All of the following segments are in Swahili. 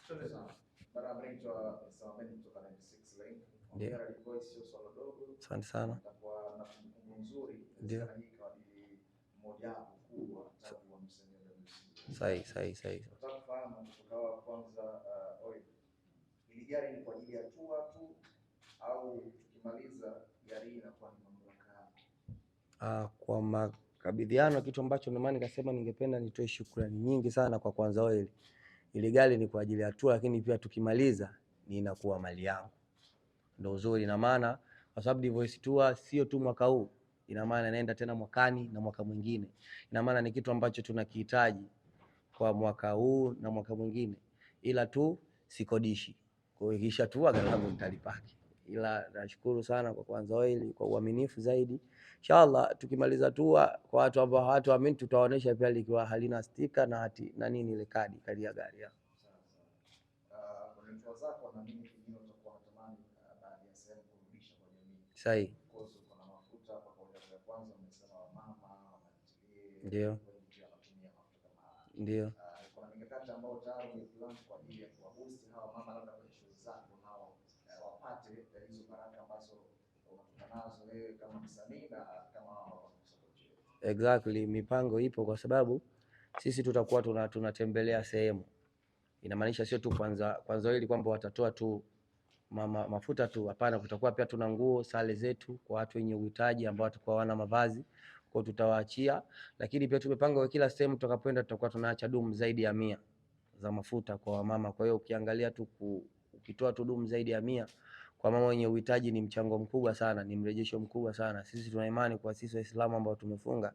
Asante sana. Bana anaitwa Samani kutoka 96 Link. Hongera ilikuwa sio swala dogo. Asante sana. Itakuwa na kumbukumbu nzuri. Ndio. Hii kwa ajili moja kubwa tangu wa msanii WC. Sahi. Nataka kufahamu tukawa kwanza oil. Ili gari ni kwa ajili ya tour tu au tukimaliza gari inakuwa ni mamlaka? Kwa makabidhiano, kitu ambacho ndio maana nikasema ningependa nitoe shukrani nyingi sana kwa Kwanza Oil. Ile gari ni kwa ajili ya tour, lakini pia tukimaliza ni inakuwa mali yangu. Ndio uzuri na maana, kwa sababu Divoice Tour sio tu mwaka huu, ina maana inaenda tena mwakani na mwaka mwingine. Ina maana ni kitu ambacho tunakihitaji kwa mwaka huu na mwaka mwingine, ila tu sikodishi. Kwa hiyo kisha tu gari langu nitalipaki. Ila nashukuru sana kwa Kwanza Oil kwa uaminifu zaidi. Inshallah tukimaliza tour, kwa watu ambao hawatuamini, tutawaonesha pia likiwa halina stika na hati na nini, ile kadi ya gari ya. Kwa nitoa zako na mimi kingine utakuwa unatamani baadhi ya sehemu kurudisha kwa jamii. Sahi. Kwa sababu kuna mafuta hapa kwa ya kwanza umesema mama wanatilie. Ndio. Ndio. Kuna mikakati ambayo tayari umeplan kwa ajili ya kuwaboost hawa mama labda kwenye shughuli zako nao wapate hizo baraka ambazo unakutana nazo wewe kama msanii na kama exactly, mipango ipo kwa sababu sisi tutakuwa tunatembelea sehemu. Inamaanisha sio tu Kwanza Oil kwamba watatoa tu mafuta tu, hapana, kutakuwa pia tuna nguo, sare zetu kwa watu wenye uhitaji ambao watakuwa wana mavazi, kwa tutawaachia. Lakini pia tumepanga kwa kila sehemu tutakapoenda tutakuwa tunaacha dumu zaidi ya 100 za mafuta kwa wamama. Kwa hiyo ukiangalia tu ukitoa tu dumu zaidi ya 100 kwa mama wenye uhitaji ni mchango mkubwa sana, ni mrejesho mkubwa sana. Sisi tuna imani kwa sisi Waislamu ambao tumefunga,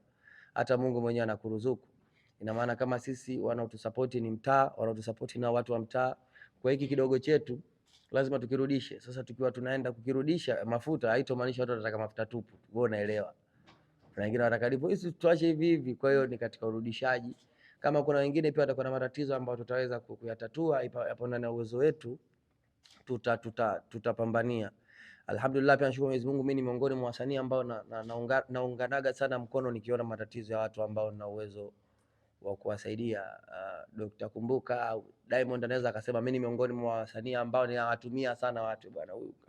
hata Mungu mwenyewe anakuruzuku. Ina maana kama sisi wanaotusupport ni mtaa, wanaotusupport na watu wa mtaa, kwa hiki kidogo chetu lazima tukirudishe. Sasa tukiwa tunaenda kukirudisha mafuta, haitomaanisha watu watataka mafuta tupu. Wewe unaelewa. Na wengine wanataka Divoice tuache hivi hivi, kwa hiyo ni katika urudishaji. Kama kuna wengine pia watakuwa na matatizo ambayo tutaweza kuyatatua hapo ndani ya uwezo wetu, tutapambania. Alhamdulillah, pia nashukuru Mwenyezi Mungu, mimi ni miongoni mwa wasanii ambao naunganaga sana mkono nikiona matatizo ya watu ambao na uwezo wa kuwasaidia. Dr. Kumbuka au Diamond anaweza akasema mimi ni miongoni mwa wasanii ambao ninawatumia sana watu bwana huyu